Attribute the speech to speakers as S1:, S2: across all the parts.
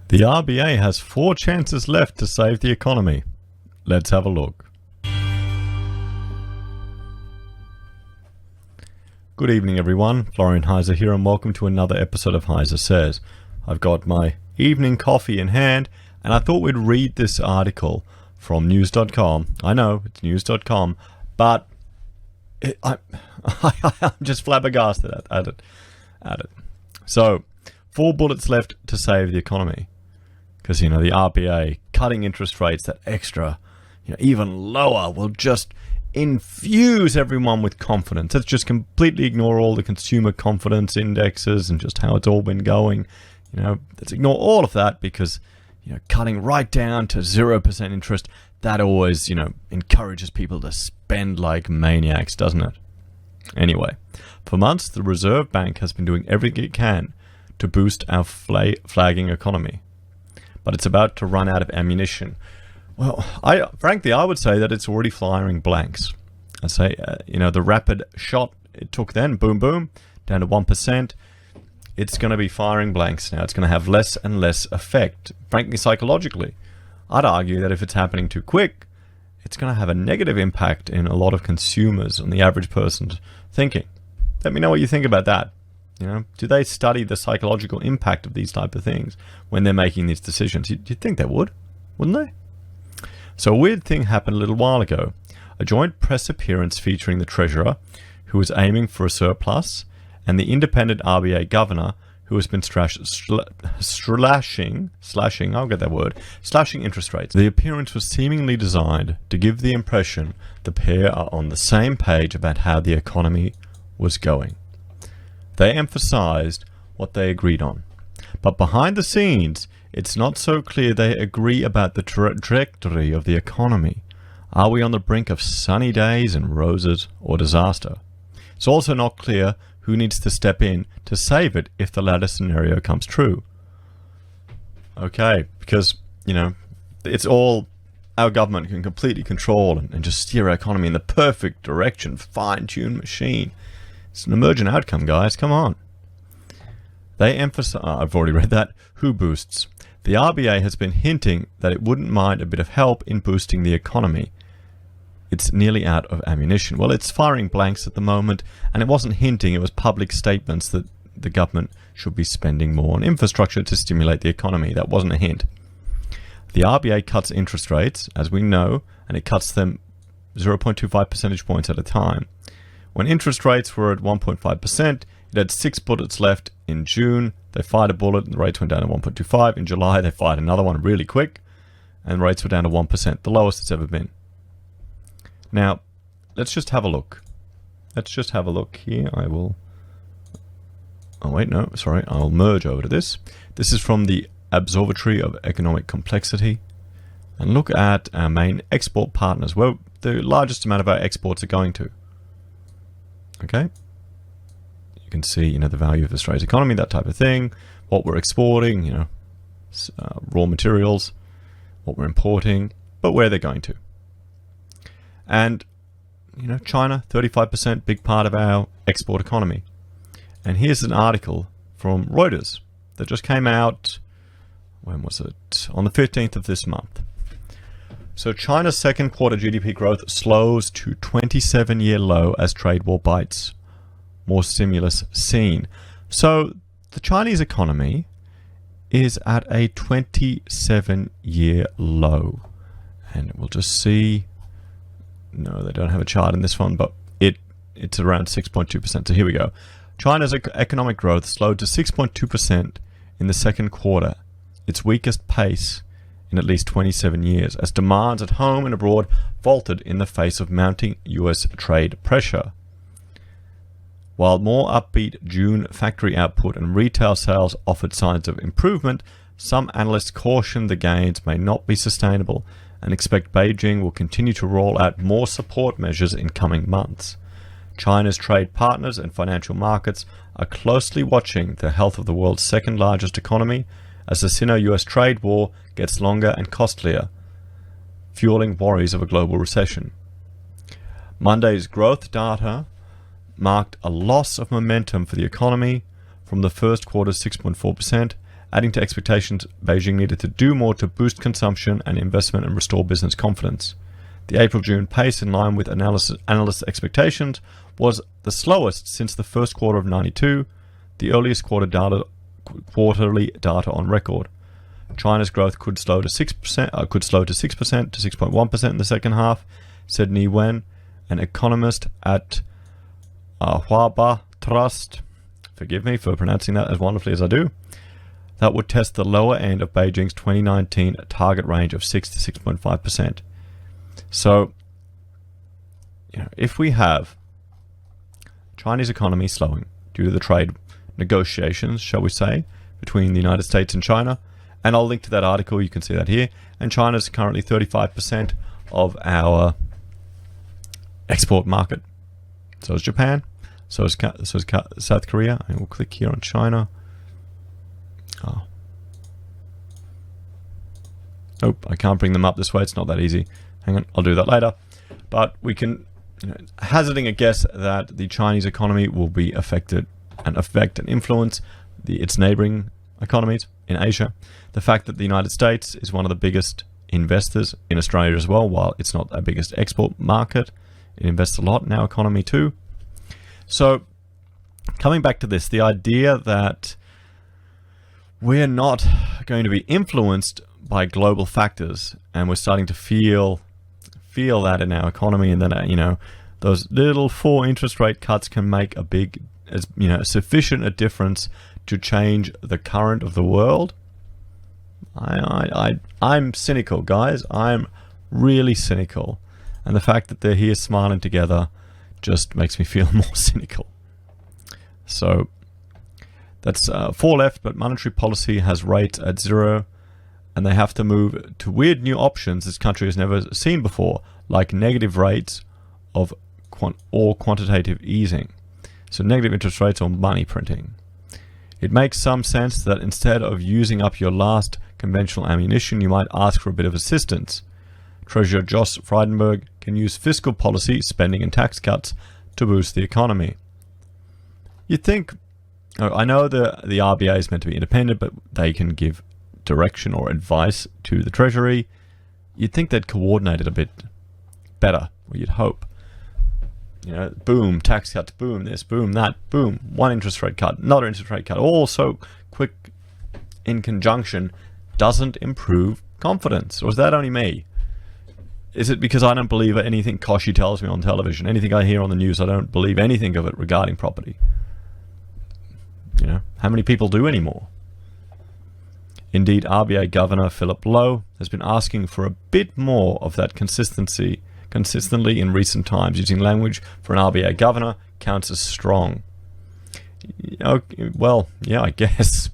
S1: The RBA has 4 chances left to save the economy. Let's have a look. Good evening everyone, Florian Heise here and welcome to another episode of Heise Says. I've got my evening coffee in hand and I thought we'd read this article from news.com. I know, it's news.com, but I'm just flabbergasted at it. So, 4 bullets left to save the economy. Because, the RBA cutting interest rates, that extra, even lower, will just infuse everyone with confidence. Let's just completely ignore all the consumer confidence indexes and just how it's all been going. Let's ignore all of that because, cutting right down to 0% interest, that always, encourages people to spend like maniacs, doesn't it? Anyway, for months, the Reserve Bank has been doing everything it can to boost our flagging economy. But it's about to run out of ammunition. Well, frankly, I would say that it's already firing blanks. I say, the rapid shot it took then, boom, boom, down to 1%. It's going to be firing blanks now. It's going to have less and less effect, frankly, psychologically. I'd argue that if it's happening too quick, it's going to have a negative impact in a lot of consumers and the average person's thinking. Let me know what you think about that. Do they study the psychological impact of these type of things when they're making these decisions? You'd think they would, wouldn't they? So a weird thing happened a little while ago. A joint press appearance featuring the Treasurer, who was aiming for a surplus, and the independent RBA governor, who has been slashing interest rates. The appearance was seemingly designed to give the impression the pair are on the same page about how the economy was going. They emphasized what they agreed on. But behind the scenes, it's not so clear they agree about the trajectory of the economy. Are we on the brink of sunny days and roses or disaster? It's also not clear who needs to step in to save it if the latter scenario comes true. Okay, because, it's all our government can completely control and just steer our economy in the perfect direction, fine-tuned machine. It's an emergent outcome, guys. Come on. They emphasize, I've already read that, who boosts. The RBA has been hinting that it wouldn't mind a bit of help in boosting the economy. It's nearly out of ammunition. Well, it's firing blanks at the moment, and it wasn't hinting, it was public statements that the government should be spending more on infrastructure to stimulate the economy. That wasn't a hint. The RBA cuts interest rates, as we know, and it cuts them 0.25 percentage points at a time. When interest rates were at 1.5%, it had 6 bullets left. In June, they fired a bullet and the rates went down to 1.25. In July, they fired another one really quick and rates were down to 1%, the lowest it's ever been. Now, let's just have a look. Let's just have a look here. I will merge over to this. This is from the Observatory of Economic Complexity. And look at our main export partners, where the largest amount of our exports are going to. Okay, you can see, the value of Australia's economy, that type of thing, what we're exporting, raw materials, what we're importing, but where they're going to. And, China, 35%, big part of our export economy. And here's an article from Reuters that just came out, when was it? On the 15th of this month. So China's second quarter GDP growth slows to 27-year low as trade war bites. More stimulus seen. So the Chinese economy is at a 27-year low. And we'll just see. No, they don't have a chart in this one, but it's around 6.2%. So here we go. China's economic growth slowed to 6.2% in the second quarter, its weakest pace in at least 27 years, as demands at home and abroad faltered in the face of mounting US trade pressure. While more upbeat June factory output and retail sales offered signs of improvement, some analysts caution the gains may not be sustainable and expect Beijing will continue to roll out more support measures in coming months. China's trade partners and financial markets are closely watching the health of the world's second largest economy as the Sino-US trade war gets longer and costlier, fueling worries of a global recession. Monday's growth data marked a loss of momentum for the economy from the first quarter's 6.4% adding to expectations Beijing needed to do more to boost consumption and investment and restore business confidence. The April-June pace, in line with analysts' expectations, was the slowest since the first quarter of '92, the earliest quarterly data on record. China's growth could slow to 6%, to 6.1% in the second half, said Ni Wen, an economist at Huaba Trust. Forgive me for pronouncing that as wonderfully as I do. That would test the lower end of Beijing's 2019 target range of 6 to 6.5%. So, if we have Chinese economy slowing due to the trade negotiations, shall we say, between the United States and China, and I'll link to that article, you can see that here, and China's currently 35% of our export market. So is Japan, so is South Korea, and we'll click here on China. Nope, I can't bring them up this way, it's not that easy. Hang on, I'll do that later. But we can, hazarding a guess that the Chinese economy will be affected and influence its neighboring economies in Asia. The fact that the United States is one of the biggest investors in Australia as well, while it's not our biggest export market, it invests a lot in our economy too. So, coming back to this, the idea that we're not going to be influenced by global factors, and we're starting to feel that in our economy, and then those little 4 interest rate cuts can make a big, sufficient a difference to change the current of the world. I'm cynical, guys. I'm really cynical, and the fact that they're here smiling together just makes me feel more cynical. So that's 4 left, but monetary policy has rates at 0. And they have to move to weird new options this country has never seen before, like negative rates or quantitative easing. So negative interest rates or money printing. It makes some sense that instead of using up your last conventional ammunition, you might ask for a bit of assistance. Treasurer Josh Frydenberg can use fiscal policy, spending and tax cuts to boost the economy. You'd think, I know the RBA is meant to be independent, but they can give direction or advice to the Treasury. You'd think they'd coordinate it a bit better, or you'd hope. Boom, tax cuts, boom, this, boom, that, boom, one interest rate cut, another interest rate cut, all so quick in conjunction doesn't improve confidence. Or is that only me? Is it because I don't believe anything Koshi tells me on television? Anything I hear on the news, I don't believe anything of it regarding property. How many people do anymore? Indeed, RBA Governor Philip Lowe has been asking for a bit more of that consistently in recent times, using language for an RBA governor counts as strong. Well, yeah, I guess.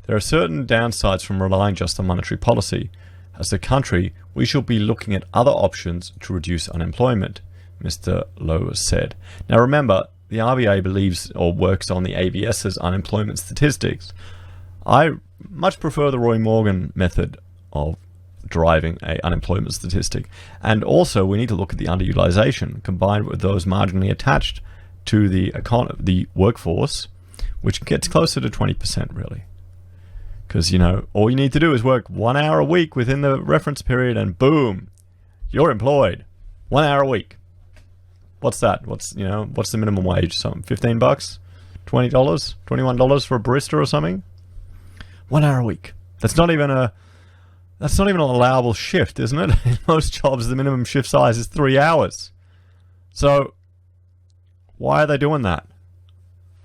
S1: There are certain downsides from relying just on monetary policy. As a country, we should be looking at other options to reduce unemployment, Mr. Lowe said. Now remember, the RBA believes or works on the ABS's unemployment statistics. I much prefer the Roy Morgan method of deriving an unemployment statistic. And also, we need to look at the underutilization combined with those marginally attached to the workforce, which gets closer to 20%, really. Because, all you need to do is work 1 hour a week within the reference period and boom, you're employed. 1 hour a week. What's that? What's the minimum wage? Something $15? $20? $21 for a barista or something? 1 hour a week. That's not even an allowable shift, isn't it? In most jobs, the minimum shift size is 3 hours. So, why are they doing that?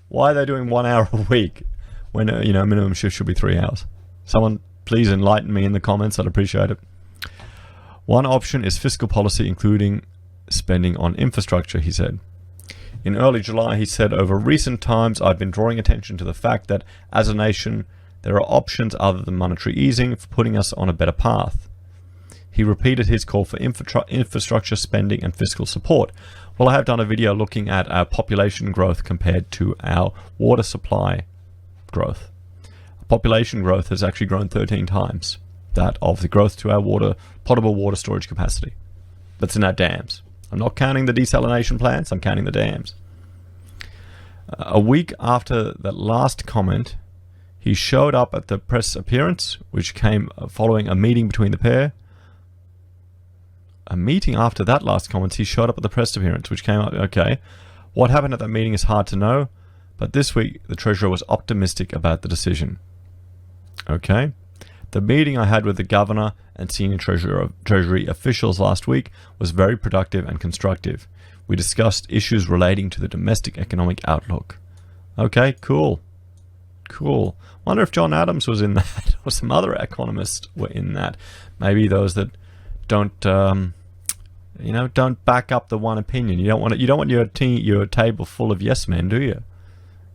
S1: Why are they doing 1 hour a week when minimum shift should be 3 hours? Someone please enlighten me in the comments. I'd appreciate it. One option is fiscal policy, including spending on infrastructure, he said. In early July, he said, over recent times, I've been drawing attention to the fact that as a nation, there are options other than monetary easing for putting us on a better path. He repeated his call for infrastructure spending and fiscal support. Well, I have done a video looking at our population growth compared to our water supply growth. Population growth has actually grown 13 times that of the growth to our potable water storage capacity. That's in our dams. I'm not counting the desalination plants, I'm counting the dams. A week after that last comment, He showed up at the press appearance, which came following a meeting between the pair. A meeting after that last comment, he showed up at the press appearance, which came up. Okay, what happened at that meeting is hard to know, but this week the Treasurer was optimistic about the decision. Okay, the meeting I had with the Governor and senior Treasury officials last week was very productive and constructive. We discussed issues relating to the domestic economic outlook. Okay, cool. Wonder if John Adams was in that, or some other economists were in that. Maybe those that don't back up the one opinion. You don't want your table full of yes men, do you?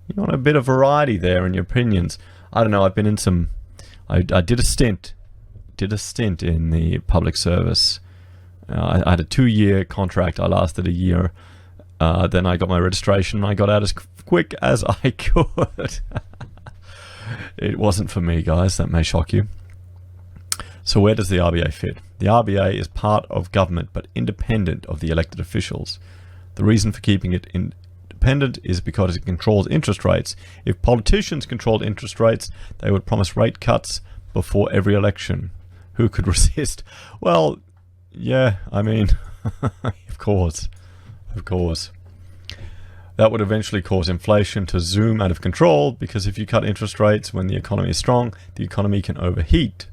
S1: You want a bit of variety there in your opinions. I don't know. I've been in some. I did a stint in the public service. I had a 2-year contract. I lasted a year. Then I got my registration. And I got out as quick as I could. It wasn't for me, guys. That may shock you. So where does the RBA fit? The RBA is part of government, but independent of the elected officials. The reason for keeping it independent is because it controls interest rates. If politicians controlled interest rates, they would promise rate cuts before every election. Who could resist? Well, yeah, I mean, of course. That would eventually cause inflation to zoom out of control, because if you cut interest rates when the economy is strong, the economy can overheat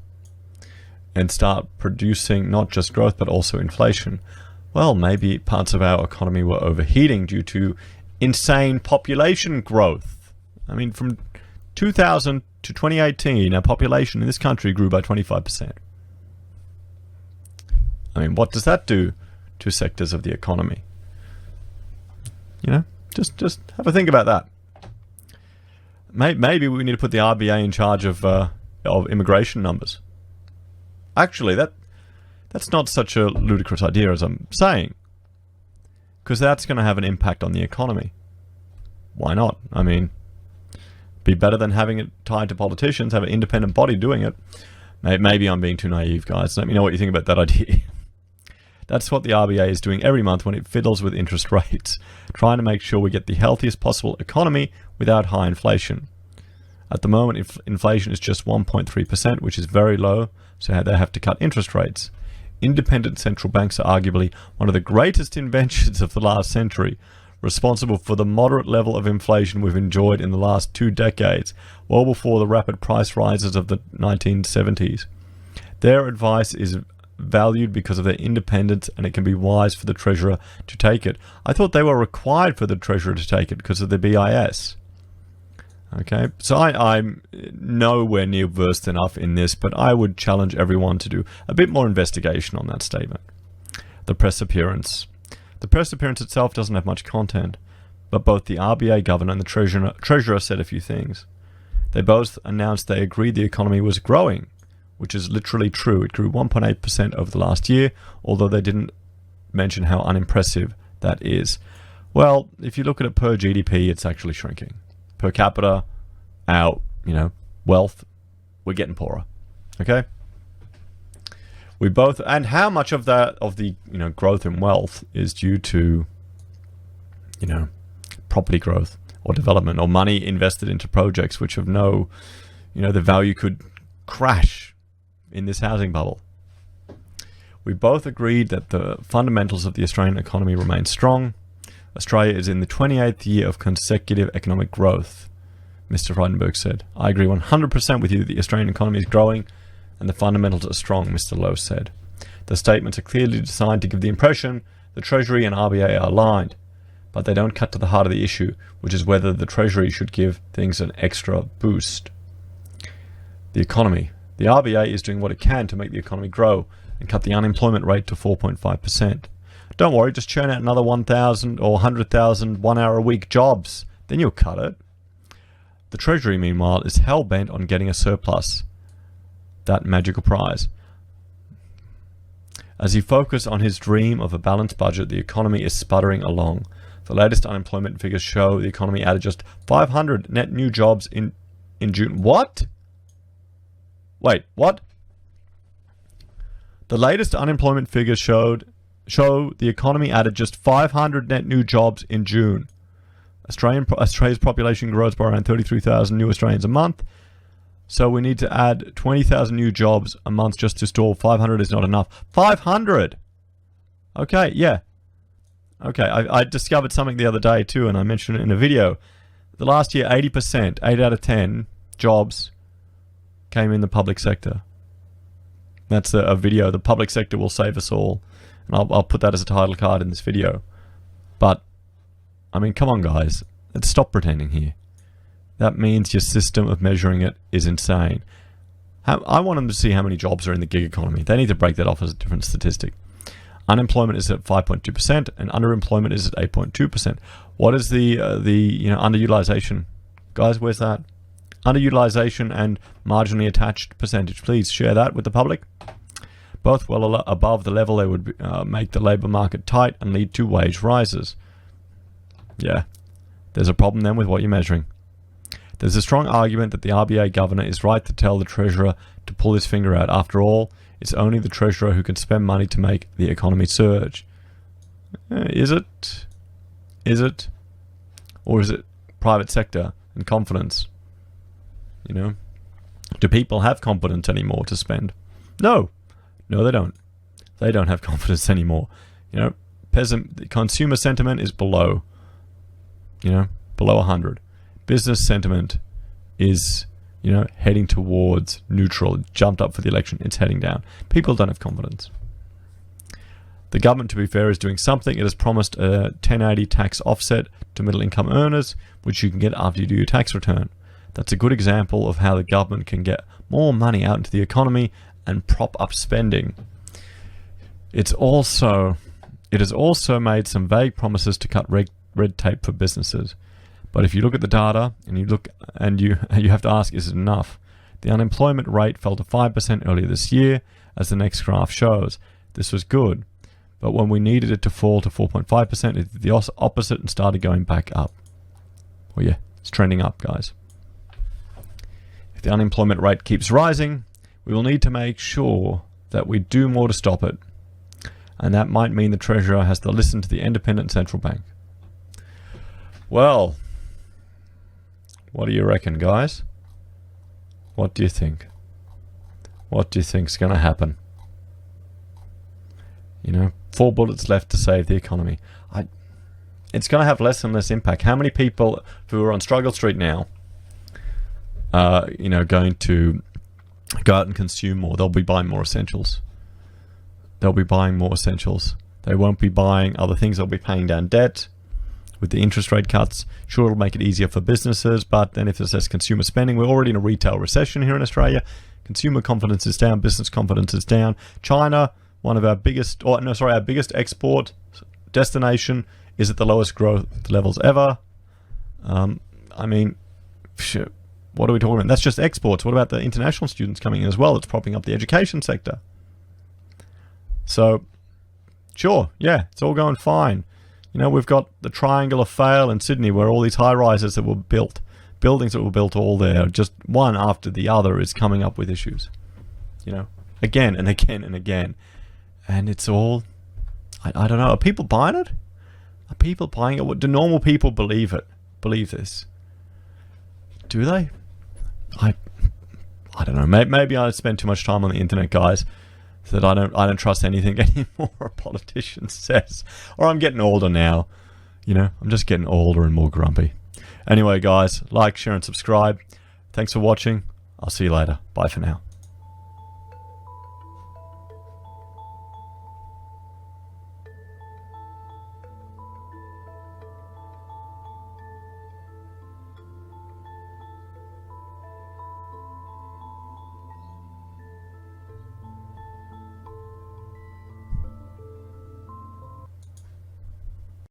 S1: and start producing not just growth but also inflation. Well, maybe parts of our economy were overheating due to insane population growth. I mean, from 2000 to 2018, our population in this country grew by 25%. I mean, what does that do to sectors of the economy? You know, just have a think about that. Maybe we need to put the RBA in charge of immigration numbers. Actually, that's not such a ludicrous idea as I'm saying, because that's going to have an impact on the economy. Why not? I mean, be better than having it tied to politicians, have an independent body doing it. Maybe I'm being too naive, guys. Let me know what you think about that idea. That's what the RBA is doing every month when it fiddles with interest rates, trying to make sure we get the healthiest possible economy without high inflation. At the moment, inflation is just 1.3%, which is very low, so they have to cut interest rates. Independent central banks are arguably one of the greatest inventions of the last century, responsible for the moderate level of inflation we've enjoyed in the last 2 decades, well before the rapid price rises of the 1970s. Their advice is valued because of their independence, and it can be wise for the Treasurer to take it. I thought they were required for the Treasurer to take it because of the BIS. Okay, so I'm nowhere near versed enough in this, but I would challenge everyone to do a bit more investigation on that statement. The press appearance. The press appearance itself doesn't have much content, but both the RBA governor and the Treasurer said a few things. They both announced they agreed the economy was growing, which is literally true. It grew 1.8% over the last year, although they didn't mention how unimpressive that is. Well, if you look at it per GDP, it's actually shrinking. Per capita, our wealth, we're getting poorer. Okay? We both, and how much of the growth in wealth is due to property growth or development or money invested into projects which have the value could crash in this housing bubble. We both agreed that the fundamentals of the Australian economy remain strong. Australia is in the 28th year of consecutive economic growth, Mr. Frydenberg said. I agree 100% with you that the Australian economy is growing and the fundamentals are strong, Mr. Lowe said. The statements are clearly designed to give the impression the Treasury and RBA are aligned, but they don't cut to the heart of the issue, which is whether the Treasury should give things an extra boost. The economy. The RBA is doing what it can to make the economy grow and cut the unemployment rate to 4.5%. Don't worry, just churn out another 1,000 or 100,000 one-hour-a-week jobs. Then you'll cut it. The Treasury, meanwhile, is hell-bent on getting a surplus. That magical prize. As he focused on his dream of a balanced budget, the economy is sputtering along. The latest unemployment figures show the economy added just 500 net new jobs in June. What? Wait, what? The latest unemployment figures show the economy added just 500 net new jobs in June. Australia's population grows by around 33,000 new Australians a month. So we need to add 20,000 new jobs a month just to stall. 500 is not enough. 500! Okay, yeah. Okay, I discovered something the other day too, and I mentioned it in a video. The last year, 80%, 8 out of 10 jobs came in the public sector. That's a video. The public sector will save us all. And I'll put that as a title card in this video. But, I mean, come on, guys. Let's stop pretending here. That means your system of measuring it is insane. I want them to see how many jobs are in the gig economy. They need to break that off as a different statistic. Unemployment is at 5.2% and underemployment is at 8.2%. What is the underutilization? Guys, where's that? Underutilization and marginally attached percentage. Please share that with the public. Both well above the level they would make the labour market tight and lead to wage rises. Yeah, there's a problem then with what you're measuring. There's a strong argument that the RBA governor is right to tell the Treasurer to pull his finger out. After all, it's only the Treasurer who can spend money to make the economy surge. Is it? Is it? Or is it private sector and confidence? You know? Do people have confidence anymore to spend? No. No, they don't. They don't have confidence anymore. You know, consumer sentiment is below, below 100. Business sentiment is, heading towards neutral. It jumped up for the election. It's heading down. People don't have confidence. The government, to be fair, is doing something. It has promised a 1080 tax offset to middle income earners, which you can get after you do your tax return. That's a good example of how the government can get more money out into the economy and prop up spending. It has also made some vague promises to cut red tape for businesses. But if you look at the data and you have to ask, is it enough? The unemployment rate fell to 5% earlier this year, as the next graph shows. This was good, but when we needed it to fall to 4.5%, it did the opposite and started going back up. Well, yeah, it's trending up, guys. If the unemployment rate keeps rising, we will need to make sure that we do more to stop it. And that might mean the Treasurer has to listen to the independent central bank. Well, what do you reckon, guys? What do you think? What do you think's going to happen? 4 bullets left to save the economy. It's going to have less and less impact. How many people who are on Struggle Street now are, going to go out and consume more? They'll be buying more essentials. They'll be buying more essentials. They won't be buying other things. They'll be paying down debt. With the interest rate cuts, sure, it'll make it easier for businesses, but then if there's less consumer spending, we're already in a retail recession here in Australia. Consumer confidence is down, business confidence is down. China, our biggest export destination, is at the lowest growth levels ever. What are we talking about? That's just exports. What about the international students coming in as well? It's propping up the education sector. So, sure, yeah, it's all going fine. We've got the Triangle of Fail in Sydney, where all these high-rises that were built, buildings that were built all there, just one after the other is coming up with issues. Again and again and again. And it's all, I don't know, are people buying it? Are people buying it? Do normal people believe it? Believe this? Do they? I don't know. Maybe I spend too much time on the internet, guys, so that I don't trust anything anymore a politician says. Or I'm getting older now. I'm just getting older and more grumpy. Anyway, guys, like, share, and subscribe. Thanks for watching. I'll see you later. Bye for now.